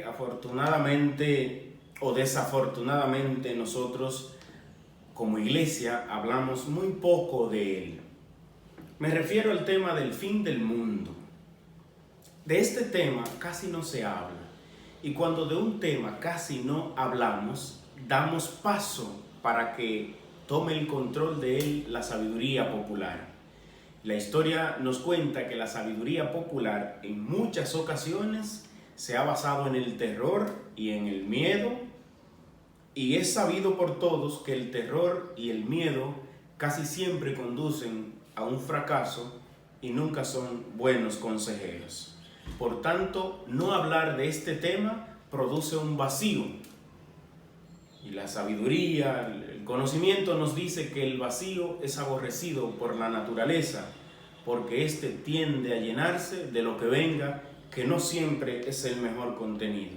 Afortunadamente o desafortunadamente nosotros como iglesia hablamos muy poco de él. Me refiero al tema del fin del mundo. De este tema casi no se habla. Y cuando de un tema casi no hablamos, damos paso para que tome el control de él la sabiduría popular. La historia nos cuenta que la sabiduría popular en muchas ocasiones se ha basado en el terror y en el miedo, y es sabido por todos que el terror y el miedo casi siempre conducen a un fracaso y nunca son buenos consejeros. Por tanto, no hablar de este tema produce un vacío. Y la sabiduría, el conocimiento nos dice que el vacío es aborrecido por la naturaleza, porque éste tiende a llenarse de lo que venga, que no siempre es el mejor contenido.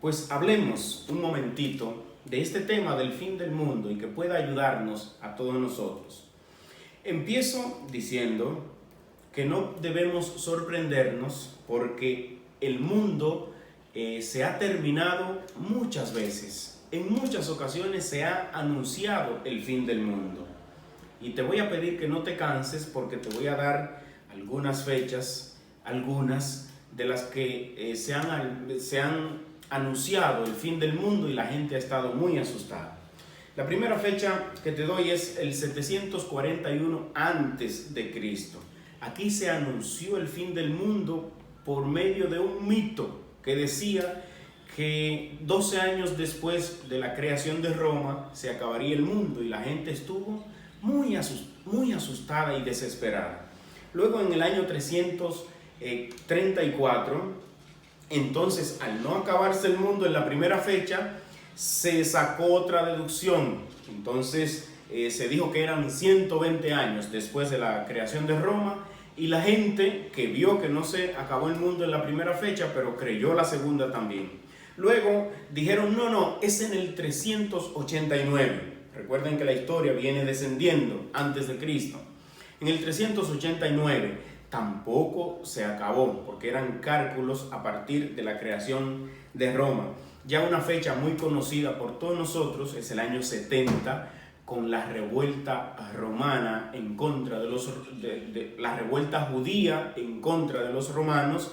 Pues hablemos un momentito de este tema del fin del mundo y que pueda ayudarnos a todos nosotros. Empiezo diciendo que no debemos sorprendernos porque el mundo se ha terminado muchas veces. En muchas ocasiones se ha anunciado el fin del mundo. Y te voy a pedir que no te canses porque te voy a dar algunas fechas, algunas de las que se han anunciado el fin del mundo y la gente ha estado muy asustada. La primera fecha que te doy es el 741 antes de Cristo. Aquí se anunció el fin del mundo por medio de un mito que decía que 12 años después de la creación de Roma se acabaría el mundo y la gente estuvo muy asustada y desesperada. Luego en el año 334, entonces al no acabarse el mundo en la primera fecha, se sacó otra deducción. Entonces se dijo que eran 120 años después de la creación de Roma, y la gente que vio que no se acabó el mundo en la primera fecha, pero creyó la segunda también. Luego dijeron, no, es en el 389. Recuerden que la historia viene descendiendo antes de Cristo. En el 389 tampoco se acabó, porque eran cálculos a partir de la creación de Roma. Ya una fecha muy conocida por todos nosotros es el año 70, con la revuelta romana en contra de la revuelta judía en contra de los romanos,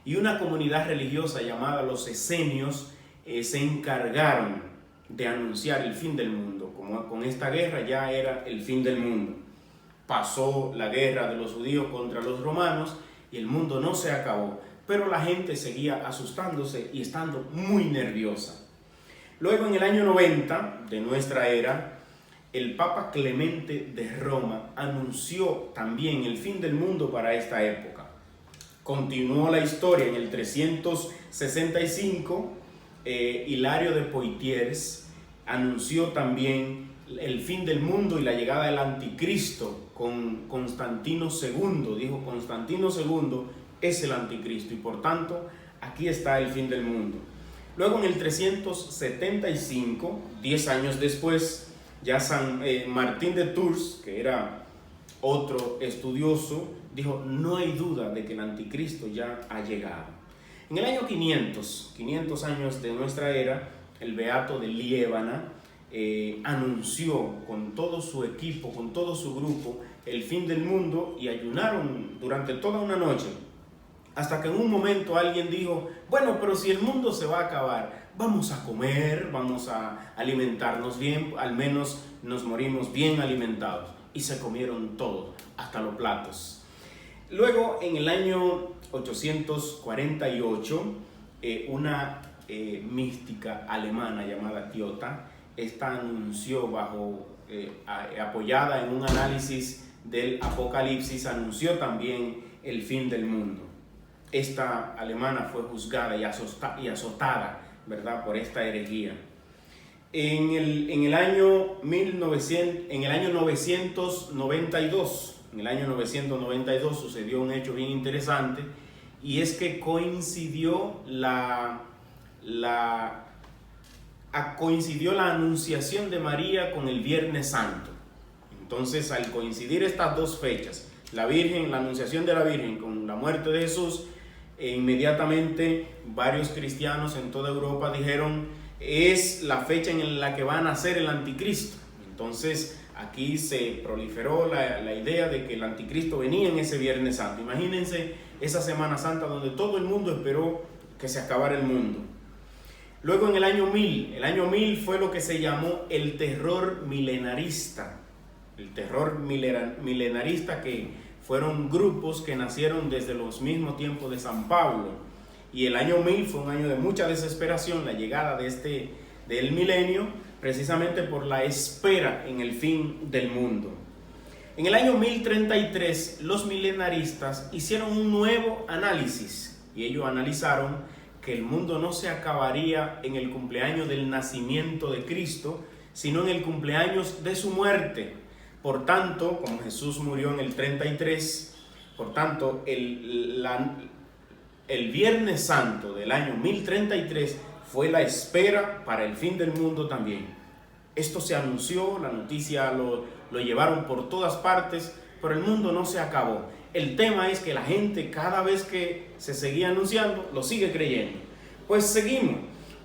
y una comunidad religiosa llamada los esenios se encargaron de anunciar el fin del mundo. Como con esta guerra ya era el fin del mundo. Pasó la guerra de los judíos contra los romanos y el mundo no se acabó, pero la gente seguía asustándose y estando muy nerviosa. Luego en el año 90 de nuestra era, el Papa Clemente de Roma anunció también el fin del mundo para esta época. Continuó la historia en el 365, Hilario de Poitiers anunció también el fin del mundo y la llegada del anticristo con Constantino II. Dijo, Constantino II es el anticristo y por tanto aquí está el fin del mundo. Luego en el 375, 10 años después, ya San Martín de Tours, que era otro estudioso, dijo, no hay duda de que el anticristo ya ha llegado. En el año 500 años de nuestra era, el beato de Liébana anunció con todo su equipo, con todo su grupo, el fin del mundo y ayunaron durante toda una noche. Hasta que en un momento alguien dijo, bueno, pero si el mundo se va a acabar, vamos a comer, vamos a alimentarnos bien, al menos nos morimos bien alimentados. Y se comieron todo, hasta los platos. Luego, en el año 848, una mística alemana llamada Tiota, esta anunció apoyada en un análisis del Apocalipsis, anunció también el fin del mundo. Esta alemana fue juzgada y azotada, ¿verdad?, por esta herejía. En el año 992 sucedió un hecho bien interesante, y es que coincidió la anunciación de María con el Viernes Santo. Entonces, al coincidir estas dos fechas, la anunciación de la Virgen con la muerte de Jesús, inmediatamente varios cristianos en toda Europa dijeron: es la fecha en la que va a nacer el anticristo. Entonces aquí se proliferó la idea de que el anticristo venía en ese Viernes Santo. Imagínense esa Semana Santa donde todo el mundo esperó que se acabara el mundo. Luego en el año 1000 fue lo que se llamó el terror milenarista. El terror milenarista, que fueron grupos que nacieron desde los mismos tiempos de San Pablo. Y el año 1000 fue un año de mucha desesperación, la llegada del milenio, precisamente por la espera en el fin del mundo. En el año 1033, los milenaristas hicieron un nuevo análisis y ellos analizaron que el mundo no se acabaría en el cumpleaños del nacimiento de Cristo, sino en el cumpleaños de su muerte. Por tanto, como Jesús murió en el 33, por tanto, el Viernes Santo del año 1033 fue la espera para el fin del mundo también. Esto se anunció, la noticia lo llevaron por todas partes, pero el mundo no se acabó. El tema es que la gente, cada vez que se seguía anunciando, lo sigue creyendo. Pues seguimos.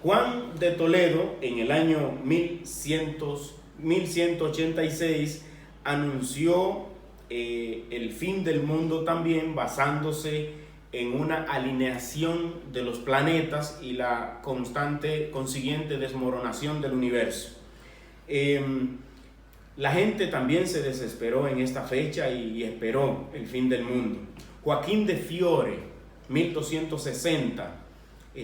Juan de Toledo, en el año 1186, anunció el fin del mundo también, basándose en una alineación de los planetas y la consiguiente desmoronación del universo. La gente también se desesperó en esta fecha y esperó el fin del mundo. Joaquín de Fiore, 1260,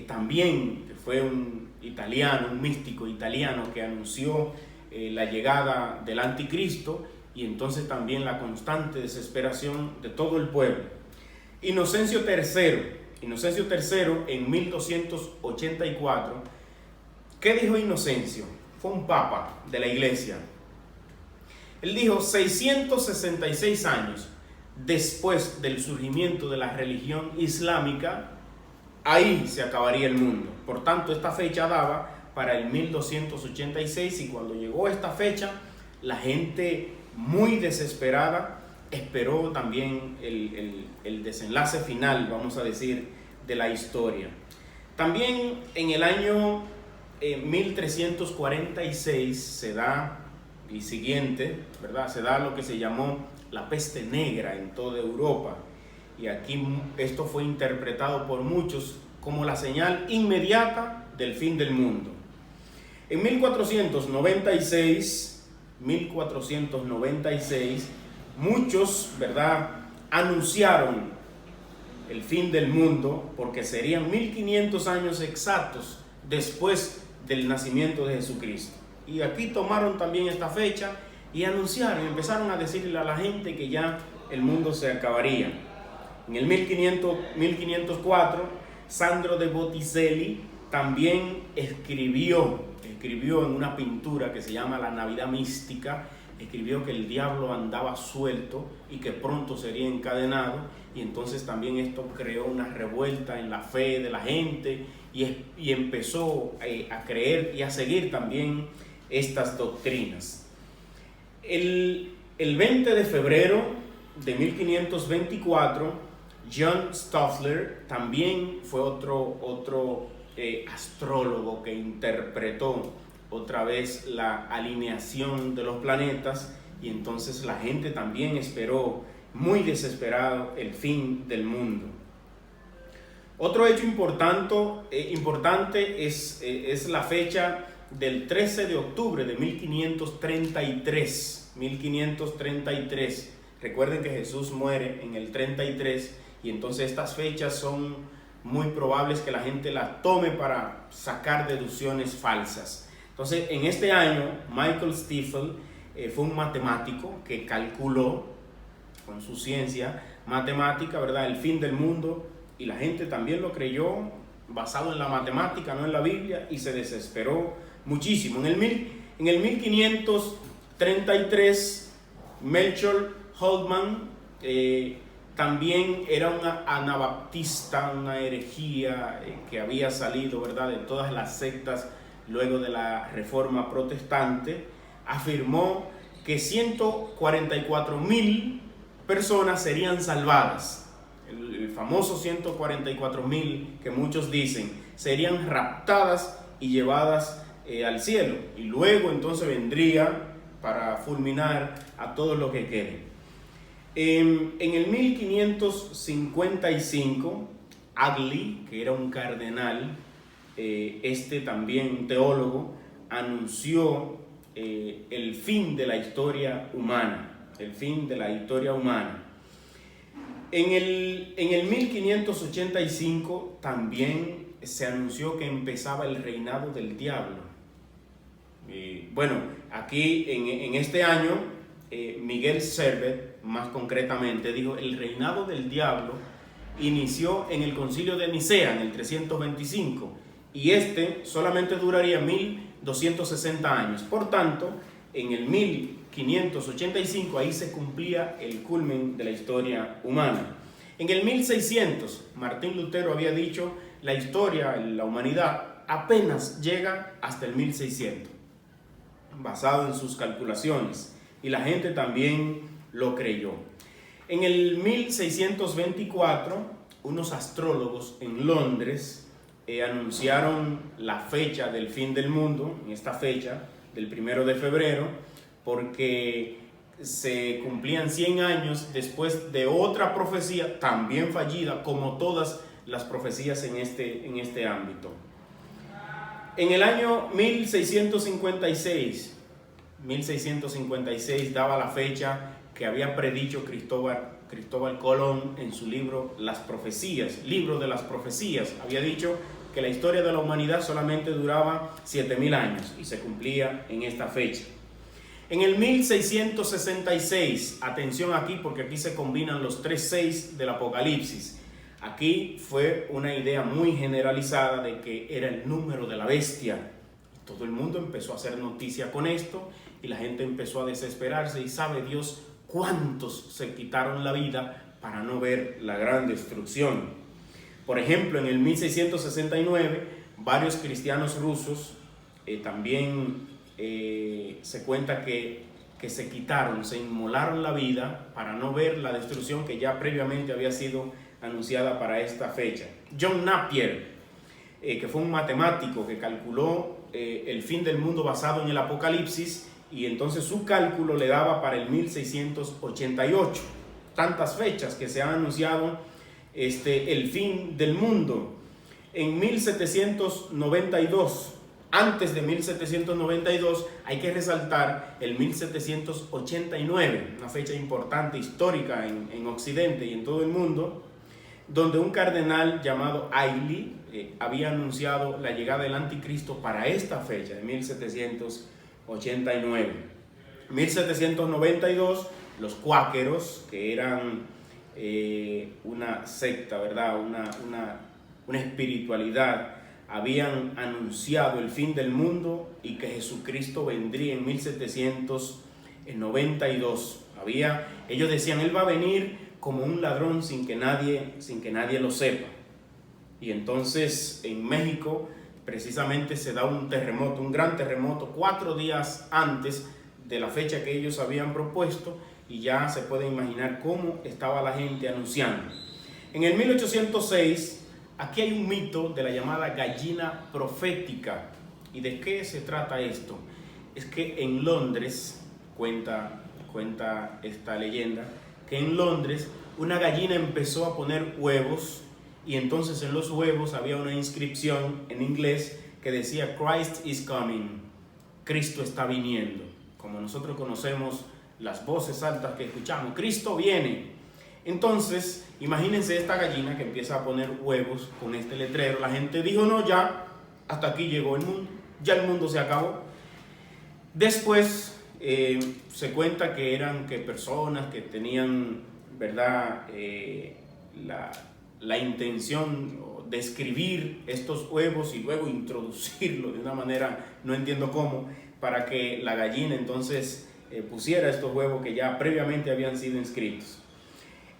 también fue un italiano, un místico italiano que anunció la llegada del anticristo y entonces también la constante desesperación de todo el pueblo. Inocencio III en 1284, ¿qué dijo Inocencio? Fue un papa de la iglesia. Él dijo: 666 años después del surgimiento de la religión islámica, ahí se acabaría el mundo. Por tanto, esta fecha daba para el 1286, y cuando llegó esta fecha, la gente muy desesperada esperó también el desenlace final, vamos a decir, de la historia. También en el año 1346 se da y siguiente, ¿verdad? Se da lo que se llamó la peste negra en toda Europa, y aquí esto fue interpretado por muchos como la señal inmediata del fin del mundo. En 1496, muchos, ¿verdad?, anunciaron el fin del mundo, porque serían 1500 años exactos después del nacimiento de Jesucristo. Y aquí tomaron también esta fecha y anunciaron, empezaron a decirle a la gente que ya el mundo se acabaría. En el 1504, Sandro de Botticelli también escribió en una pintura que se llama La Navidad Mística, escribió que el diablo andaba suelto y que pronto sería encadenado, y entonces también esto creó una revuelta en la fe de la gente y empezó a creer y a seguir también estas doctrinas. El 20 de febrero de 1524, John Stoffler también fue otro astrólogo que interpretó otra vez la alineación de los planetas, y entonces la gente también esperó muy desesperado el fin del mundo. Otro hecho importante es la fecha del 13 de octubre de 1533. Recuerden que Jesús muere en el 33, y entonces estas fechas son muy probables que la gente las tome para sacar deducciones falsas. Entonces, en este año, Michael Stiefel fue un matemático que calculó con su ciencia matemática, ¿verdad?, el fin del mundo, y la gente también lo creyó basado en la matemática, no en la Biblia, y se desesperó muchísimo. En el 1533, Melchior Holtman también era un anabaptista, una herejía que había salido, ¿verdad?, de todas las sectas luego de la Reforma Protestante. Afirmó que 144,000 personas serían salvadas el famoso 144.000 que muchos dicen, serían raptadas y llevadas al cielo. Y luego entonces vendría para fulminar a todos los que queden. En el 1555, Agli, que era un cardenal, también un teólogo, anunció el fin de la historia humana, el fin de la historia humana. En el 1585 también se anunció que empezaba el reinado del diablo. Bueno, aquí en este año, Miguel Servet, más concretamente, dijo: el reinado del diablo inició en el concilio de Nicea en el 325 y solamente duraría 1260 años. Por tanto, en el 1585 ahí se cumplía el culmen de la historia humana. En el 1600, Martín Lutero había dicho: la historia, la humanidad apenas llega hasta el 1600, basado en sus calculaciones, y la gente también lo creyó. En el 1624, unos astrólogos en Londres anunciaron la fecha del fin del mundo, en esta fecha del 1 de febrero, porque se cumplían 100 años después de otra profecía también fallida, como todas las profecías en este ámbito. En el año 1656 daba la fecha que había predicho Cristóbal Colón en su libro Las Profecías, libro de las profecías. Había dicho que la historia de la humanidad solamente duraba 7.000 años y se cumplía en esta fecha. En el 1666, atención aquí porque aquí se combinan los 3:6 del Apocalipsis. Aquí fue una idea muy generalizada de que era el número de la bestia. Todo el mundo empezó a hacer noticia con esto y la gente empezó a desesperarse, y sabe Dios cuántos se quitaron la vida para no ver la gran destrucción. Por ejemplo, en el 1669, varios cristianos rusos también se cuenta que se quitaron, se inmolaron la vida para no ver la destrucción que ya previamente había sido anunciada para esta fecha. John Napier, que fue un matemático que calculó el fin del mundo basado en el Apocalipsis, y entonces su cálculo le daba para el 1688. Tantas fechas que se han anunciado el fin del mundo. En 1792, antes de 1792, hay que resaltar el 1789, una fecha importante, histórica en Occidente y en todo el mundo, donde un cardenal llamado Agli había anunciado la llegada del anticristo para esta fecha de 1789. 1792, los cuáqueros, que eran una secta, ¿verdad? Una espiritualidad, habían anunciado el fin del mundo y que Jesucristo vendría en 1792. Ellos decían: Él va a venir como un ladrón sin que nadie lo sepa. Y entonces en México precisamente se da un terremoto, un gran terremoto, 4 días antes de la fecha que ellos habían propuesto, y ya se puede imaginar cómo estaba la gente anunciando. En el 1806, aquí hay un mito de la llamada gallina profética. ¿Y de qué se trata esto? Es que en Londres, cuenta esta leyenda, que en Londres una gallina empezó a poner huevos, y entonces en los huevos había una inscripción en inglés que decía: Christ is coming, Cristo está viniendo. Como nosotros conocemos las voces altas que escuchamos, Cristo viene. Entonces, imagínense esta gallina que empieza a poner huevos con este letrero. La gente dijo: no, ya, hasta aquí llegó el mundo, ya el mundo se acabó. Después se cuenta que eran personas que tenían, ¿verdad?, la intención de escribir estos huevos y luego introducirlo de una manera, no entiendo cómo, para que la gallina entonces pusiera estos huevos que ya previamente habían sido inscritos.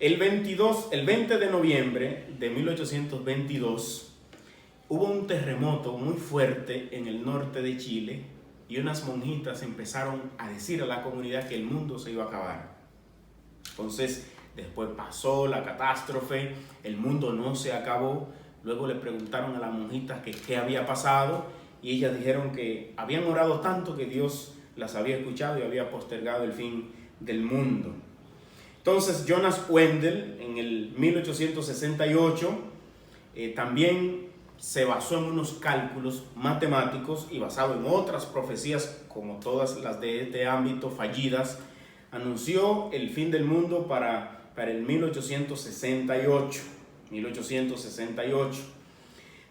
El 20 de noviembre de 1822 hubo un terremoto muy fuerte en el norte de Chile, y unas monjitas empezaron a decir a la comunidad que el mundo se iba a acabar. Entonces después pasó la catástrofe, el mundo no se acabó. Luego le preguntaron a las monjitas que qué había pasado y ellas dijeron que habían orado tanto que Dios las había escuchado y había postergado el fin del mundo. Entonces Jonas Wendell en el 1868 también se basó en unos cálculos matemáticos y basado en otras profecías como todas las de este ámbito fallidas, anunció el fin del mundo para el 1868.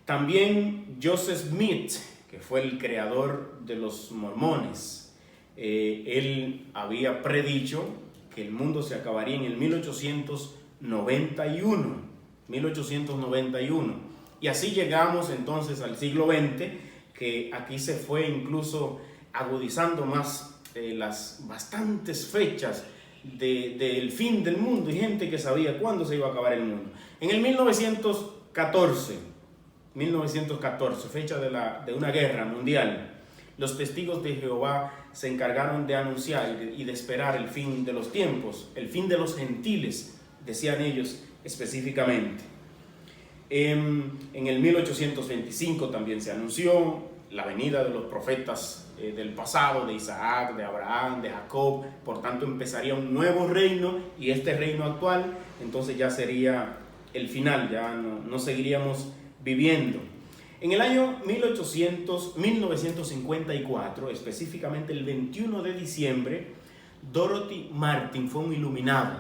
También Joseph Smith, que fue el creador de los mormones, él había predicho que el mundo se acabaría en el 1891. Y así llegamos entonces al siglo XX, que aquí se fue incluso agudizando más las bastantes fechas del fin del mundo y gente que sabía cuándo se iba a acabar el mundo. En el 1914, fecha de una guerra mundial, los testigos de Jehová se encargaron de anunciar y de esperar el fin de los tiempos, el fin de los gentiles, decían ellos específicamente. En el 1825 también se anunció la venida de los profetas del pasado, de Isaac, de Abraham, de Jacob. Por tanto empezaría un nuevo reino y este reino actual entonces ya sería el final, ya no seguiríamos viviendo. En el año 1954, específicamente el 21 de diciembre, Dorothy Martin fue un iluminado,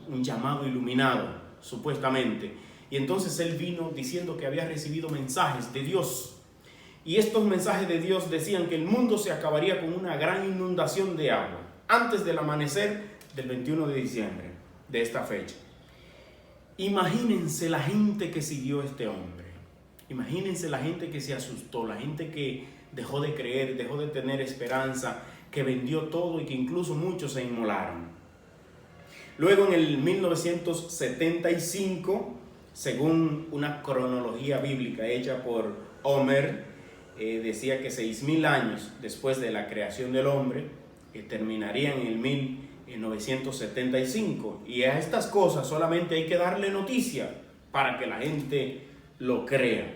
un llamado iluminado, supuestamente. Y entonces él vino diciendo que había recibido mensajes de Dios. Y estos mensajes de Dios decían que el mundo se acabaría con una gran inundación de agua antes del amanecer del 21 de diciembre de esta fecha. Imagínense la gente que siguió a este hombre. Imagínense la gente que se asustó, la gente que dejó de creer, dejó de tener esperanza, que vendió todo y que incluso muchos se inmolaron. Luego en el 1975, según una cronología bíblica hecha por Homer, decía que 6,000 años después de la creación del hombre, terminarían en el 1975. Y a estas cosas solamente hay que darle noticia para que la gente lo crea.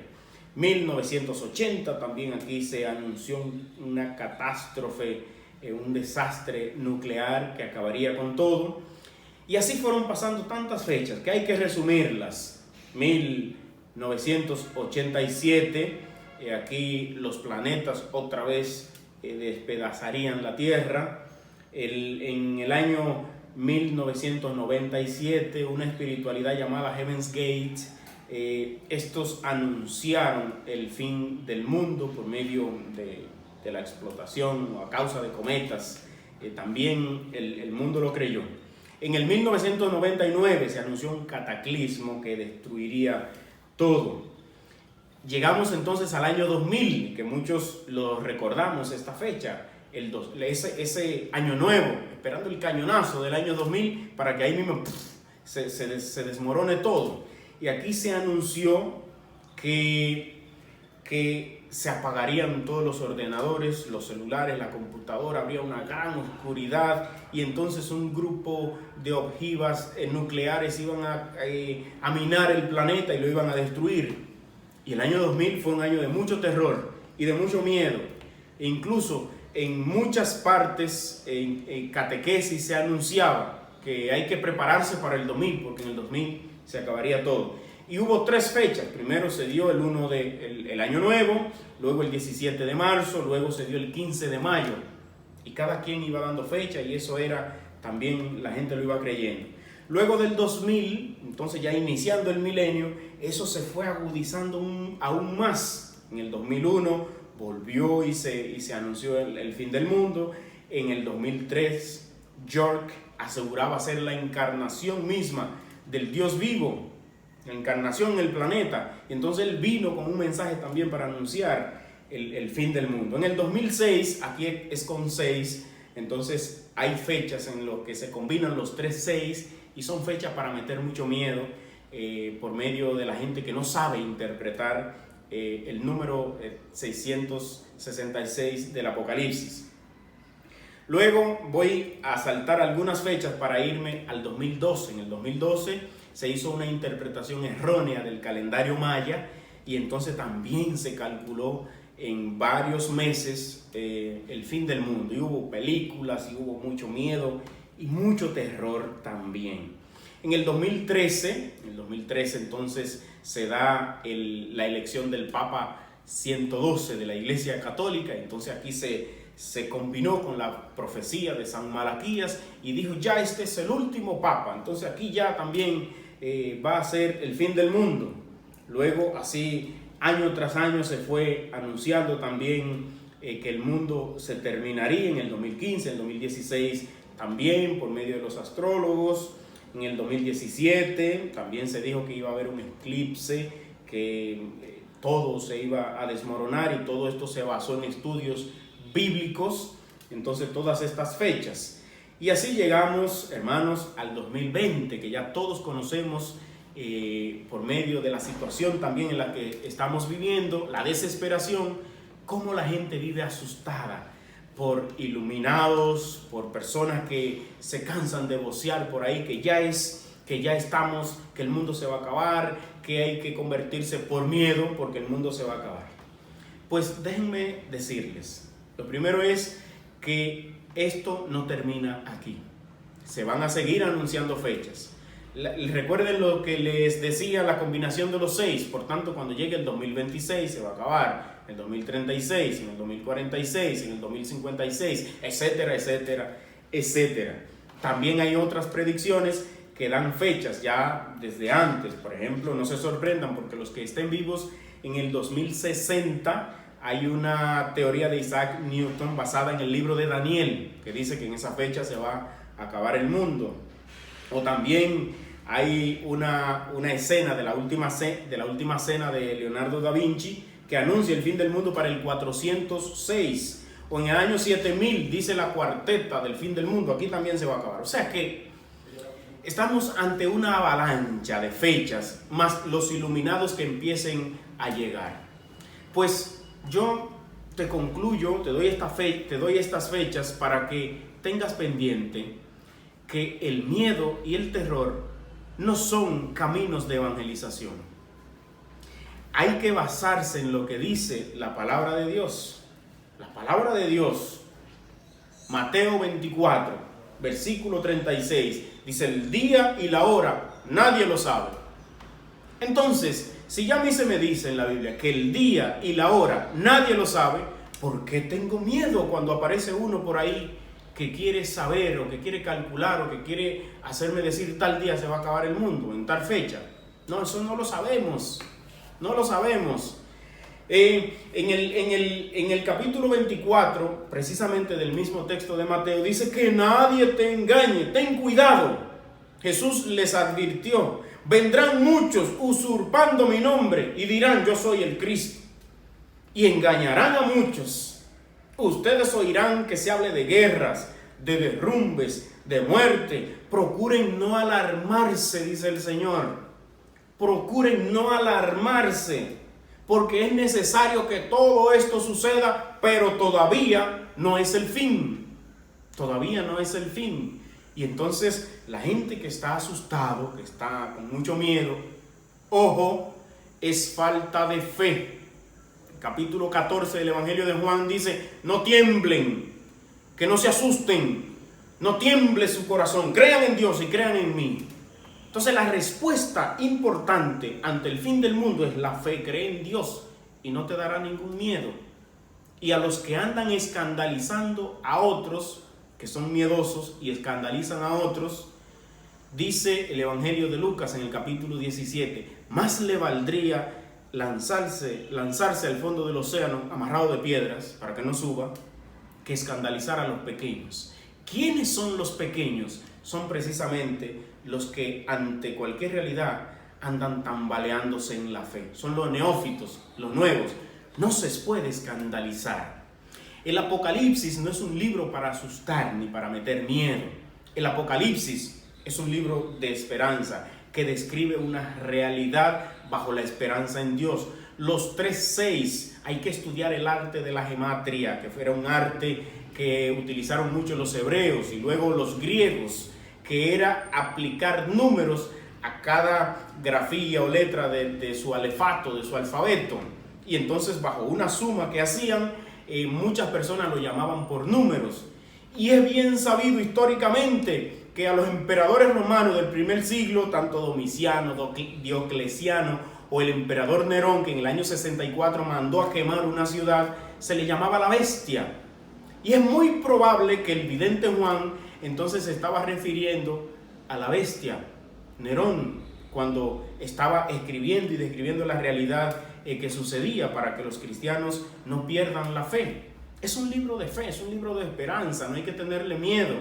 1980 también aquí se anunció una catástrofe, un desastre nuclear que acabaría con todo. Y así fueron pasando tantas fechas que hay que resumirlas. 1987, aquí los planetas otra vez despedazarían la Tierra. En el año 1997, una espiritualidad llamada Heaven's Gate, estos anunciaron el fin del mundo por medio de la explotación o a causa de cometas. También el mundo lo creyó. En el 1999 se anunció un cataclismo que destruiría todo. Llegamos entonces al año 2000, que muchos lo recordamos esta fecha, ese año nuevo, esperando el cañonazo del año 2000 para que ahí mismo se desmorone todo. Y aquí se anunció que se apagarían todos los ordenadores, los celulares, la computadora, habría una gran oscuridad y entonces un grupo de ojivas nucleares iban a minar el planeta y lo iban a destruir. Y el año 2000 fue un año de mucho terror y de mucho miedo. E incluso en muchas partes, en catequesis se anunciaba que hay que prepararse para el 2000, porque en el 2000 se acabaría todo. Y hubo 3 fechas. Primero se dio el año nuevo, luego el 17 de marzo, luego se dio el 15 de mayo. Y cada quien iba dando fecha y eso era, también la gente lo iba creyendo. Luego del 2000, entonces ya iniciando el milenio, eso se fue agudizando aún más. En el 2001 volvió y se anunció el fin del mundo. En el 2003, York aseguraba ser la encarnación misma del Dios vivo, la encarnación en el planeta. Y entonces él vino con un mensaje también para anunciar el fin del mundo. En el 2006, aquí es con 6, entonces hay fechas en las que se combinan los 3/6 y son fechas para meter mucho miedo por medio de la gente que no sabe interpretar el número 666 del Apocalipsis. Luego voy a saltar algunas fechas para irme al 2012. En el 2012 se hizo una interpretación errónea del calendario maya y entonces también se calculó en varios meses el fin del mundo. Y hubo películas y hubo mucho miedo y mucho terror también. En el 2013 entonces se da la elección del Papa 112 de la Iglesia Católica. Entonces aquí se combinó con la profecía de San Malaquías y dijo, ya este es el último Papa. Entonces aquí ya también va a ser el fin del mundo. Luego así año tras año se fue anunciando también que el mundo se terminaría en el 2015, en el 2016 también por medio de los astrólogos. En el 2017 también se dijo que iba a haber un eclipse, que todo se iba a desmoronar y todo esto se basó en estudios bíblicos. Entonces todas estas fechas. Y así llegamos, hermanos, al 2020, que ya todos conocemos por medio de la situación también en la que estamos viviendo, la desesperación, cómo la gente vive asustada por iluminados, por personas que se cansan de vocear por ahí que ya estamos, que el mundo se va a acabar, que hay que convertirse por miedo porque el mundo se va a acabar. Pues déjenme decirles, lo primero es que esto no termina aquí. Se van a seguir anunciando fechas. Recuerden lo que les decía, la combinación de los 6. Por tanto, cuando llegue el 2026 se va a acabar, en el 2036, en el 2046, en el 2056, etcétera, etcétera, etcétera. También hay otras predicciones que dan fechas ya desde antes. Por ejemplo, no se sorprendan porque los que estén vivos en el 2060 hay una teoría de Isaac Newton basada en el libro de Daniel que dice que en esa fecha se va a acabar el mundo. O también hay una escena de la última cena de Leonardo da Vinci que anuncia el fin del mundo para el 406. O en el año 7000 dice la cuarteta del fin del mundo, aquí también se va a acabar. O sea que estamos ante una avalancha de fechas, más los iluminados que empiecen a llegar. Pues yo te concluyo, te doy estas fechas para que tengas pendiente que el miedo y el terror no son caminos de evangelización. Hay que basarse en lo que dice la palabra de Dios. La palabra de Dios, Mateo 24, versículo 36, dice: el día y la hora nadie lo sabe. Entonces, si ya a mí se me dice en la Biblia que el día y la hora nadie lo sabe, ¿por qué tengo miedo cuando aparece uno por ahí que quiere saber o que quiere calcular o que quiere hacerme decir tal día se va a acabar el mundo, en tal fecha? No, eso no lo sabemos. No lo sabemos. En el capítulo 24, precisamente del mismo texto de Mateo, dice que nadie te engañe, ten cuidado. Jesús les advirtió: vendrán muchos usurpando mi nombre y dirán yo soy el Cristo, y engañarán a muchos. Ustedes oirán que se hable de guerras, de derrumbes, de muerte. Procuren no alarmarse, dice el Señor. Procuren no alarmarse, porque es necesario que todo esto suceda, pero todavía no es el fin. Todavía no es el fin. Y entonces la gente que está asustado, que está con mucho miedo, ojo, es falta de fe. Capítulo 14 del Evangelio de Juan dice: no tiemblen, que no se asusten, no tiemble su corazón, crean en Dios y crean en mí. Entonces la respuesta importante ante el fin del mundo es la fe. Cree en Dios y no te dará ningún miedo. Y a los que andan escandalizando a otros, que son miedosos y escandalizan a otros, dice el Evangelio de Lucas en el capítulo 17, más le valdría lanzarse al fondo del océano amarrado de piedras para que no suba, que escandalizar a los pequeños. ¿Quiénes son los pequeños? Son precisamente los que ante cualquier realidad andan tambaleándose en la fe. Son los neófitos, los nuevos. No se puede escandalizar. El Apocalipsis no es un libro para asustar ni para meter miedo. El Apocalipsis es un libro de esperanza que describe una realidad bajo la esperanza en Dios. los 3-6. Hay que estudiar el arte de la gematria, que era un arte que utilizaron mucho los hebreos y luego los griegos, que era aplicar números a cada grafía o letra de su alefato, de su alfabeto. Y entonces bajo una suma que hacían, muchas personas lo llamaban por números. Y es bien sabido históricamente que a los emperadores romanos del primer siglo, tanto Domiciano, Diocleciano o el emperador Nerón, que en el año 64 mandó a quemar una ciudad, se le llamaba la bestia. Y es muy probable que el vidente Juan entonces se estaba refiriendo a la bestia, Nerón, cuando estaba escribiendo y describiendo la realidad que sucedía para que los cristianos no pierdan la fe. Es un libro de fe, es un libro de esperanza, no hay que tenerle miedo,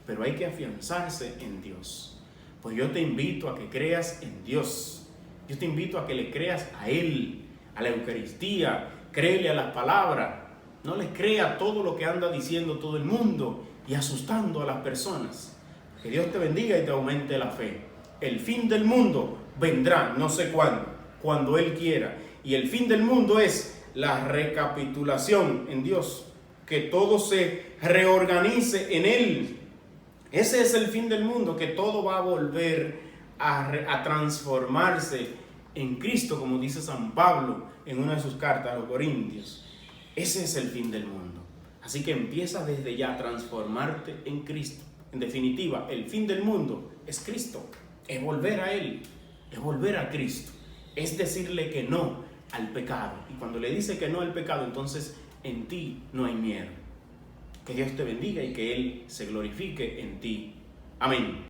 pero hay que afianzarse en Dios. Pues yo te invito a que creas en Dios, yo te invito a que le creas a Él, a la Eucaristía, créele a las palabras, no le crea todo lo que anda diciendo todo el mundo y asustando a las personas. Que Dios te bendiga y te aumente la fe. El fin del mundo vendrá, no sé cuándo, cuando Él quiera. Y el fin del mundo es la recapitulación en Dios, que todo se reorganice en Él. Ese es el fin del mundo, que todo va a volver a transformarse en Cristo, como dice San Pablo en una de sus cartas a los Corintios. Ese es el fin del mundo. Así que empieza desde ya a transformarte en Cristo. En definitiva, el fin del mundo es Cristo, es volver a Él, es volver a Cristo, es decirle que no al pecado. Y cuando le dice que no al pecado, entonces en ti no hay miedo. Que Dios te bendiga y que Él se glorifique en ti. Amén.